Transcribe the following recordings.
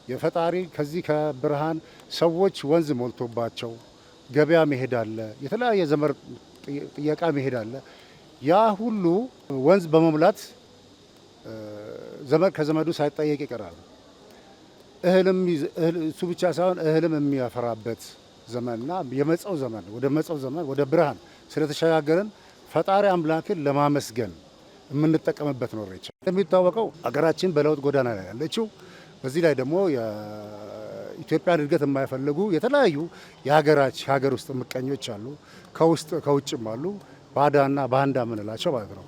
የፈጣሪ ከዚህ ከብርሃን ሰዎች ወንዝ ሞልቶባቸው ገበያ መሄድ አለ፣ የተለያየ ዘመር ጥየቃ መሄድ አለ። ያ ሁሉ ወንዝ በመሙላት ዘመድ ከዘመዱ ሳይጠየቅ ይቀራል። እሱ ብቻ ሳይሆን እህልም የሚያፈራበት ዘመንና የመጸው ዘመን ወደ መጸው ዘመን ወደ ብርሃን ስለተሸጋገረን ፈጣሪ አምላክን ለማመስገን የምንጠቀምበት ነው ኢሬቻ። እንደሚታወቀው አገራችን በለውጥ ጎዳና ላይ ያለችው፣ በዚህ ላይ ደግሞ የኢትዮጵያን እድገት የማይፈልጉ የተለያዩ የሀገር ውስጥ ምቀኞች አሉ፣ ከውስጥ ከውጭም አሉ፣ ባዳና ባንዳ የምንላቸው ማለት ነው።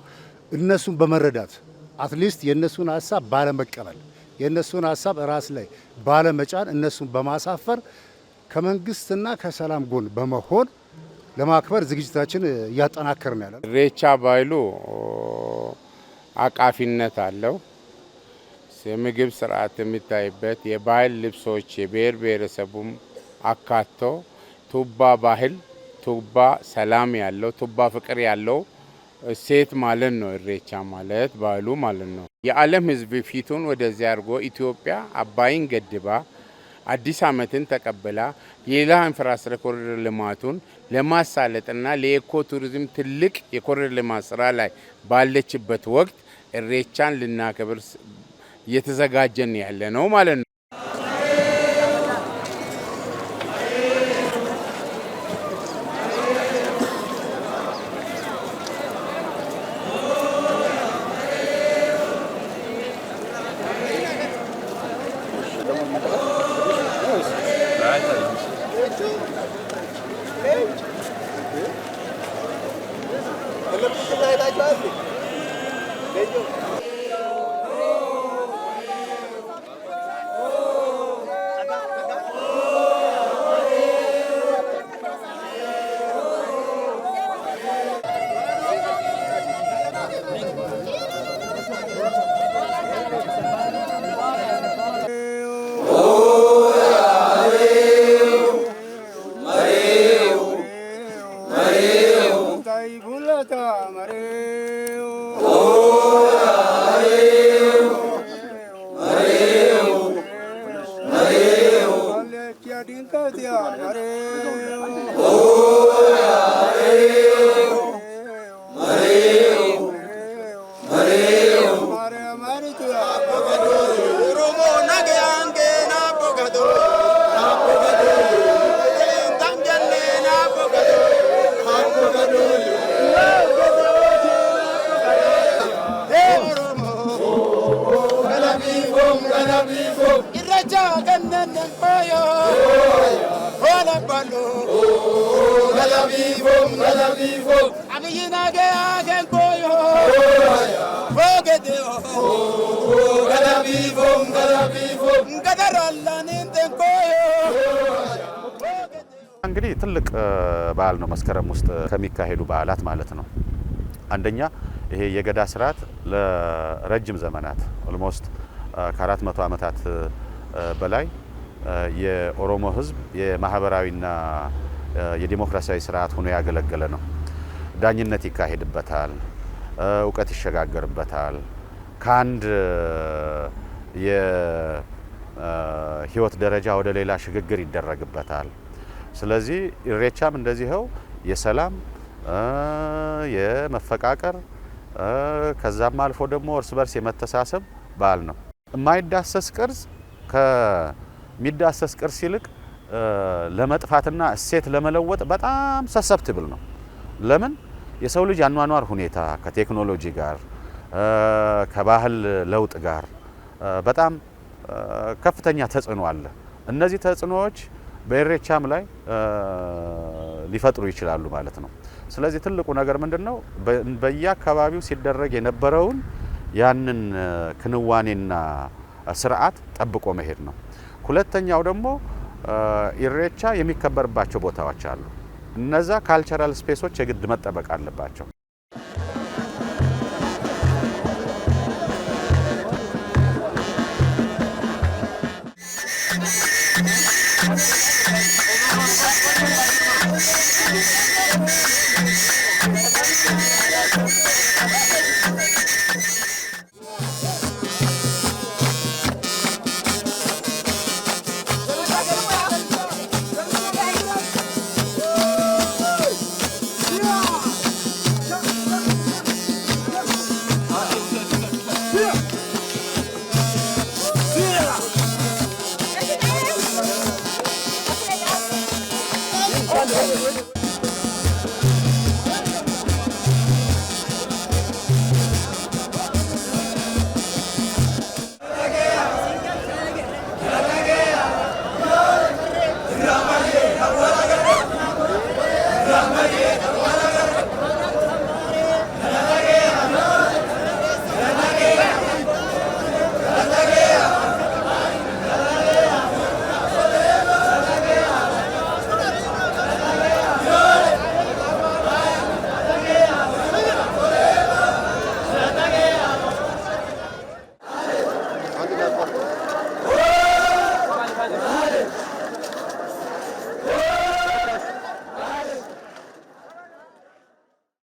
እነሱን በመረዳት አትሊስት የእነሱን ሀሳብ ባለመቀበል የእነሱን ሀሳብ ራስ ላይ ባለመጫን እነሱን በማሳፈር ከመንግስትና ከሰላም ጎን በመሆን ለማክበር ዝግጅታችን እያጠናከርን ያለን። ኢሬቻ ባህሉ አቃፊነት አለው። የምግብ ስርዓት የሚታይበት የባህል ልብሶች የብሔር ብሔረሰቡም አካቶ ቱባ ባህል ቱባ ሰላም ያለው ቱባ ፍቅር ያለው ሴት ማለት ነው። ኢሬቻ ማለት ባህሉ ማለት ነው። የዓለም ሕዝብ ፊቱን ወደዚያ አድርጎ ኢትዮጵያ አባይን ገድባ አዲስ ዓመትን ተቀብላ የሌላ ኢንፍራስትራክቸር ልማቱን ለማሳለጥና ለኢኮ ቱሪዝም ትልቅ የኮሪደር ልማት ስራ ላይ ባለችበት ወቅት ኢሬቻን ልናከብር እየተዘጋጀን ያለ ነው ማለት ነው። እንግዲህ ትልቅ በዓል ነው መስከረም ውስጥ ከሚካሄዱ በዓላት ማለት ነው። አንደኛ ይሄ የገዳ ስርዓት ለረጅም ዘመናት ኦልሞስት ከ400 ዓመታት በላይ የኦሮሞ ህዝብ የማህበራዊና የዲሞክራሲያዊ ስርዓት ሆኖ ያገለገለ ነው። ዳኝነት ይካሄድበታል፣ እውቀት ይሸጋገርበታል፣ ከአንድ የህይወት ደረጃ ወደ ሌላ ሽግግር ይደረግበታል። ስለዚህ ኢሬቻም እንደዚህው የሰላም የመፈቃቀር ከዛም አልፎ ደግሞ እርስ በርስ የመተሳሰብ በዓል ነው። የማይዳሰስ ቅርስ ከሚዳሰስ ቅርስ ይልቅ ለመጥፋትና እሴት ለመለወጥ በጣም ሰሰፕቲብል ነው። ለምን? የሰው ልጅ አኗኗር ሁኔታ ከቴክኖሎጂ ጋር ከባህል ለውጥ ጋር በጣም ከፍተኛ ተጽዕኖ አለ። እነዚህ ተጽዕኖዎች በኢሬቻም ላይ ሊፈጥሩ ይችላሉ ማለት ነው። ስለዚህ ትልቁ ነገር ምንድነው? በየአካባቢው ሲደረግ የነበረውን ያንን ክንዋኔና ስርዓት ጠብቆ መሄድ ነው። ሁለተኛው ደግሞ ኢሬቻ የሚከበርባቸው ቦታዎች አሉ። እነዛ ካልቸራል ስፔሶች የግድ መጠበቅ አለባቸው።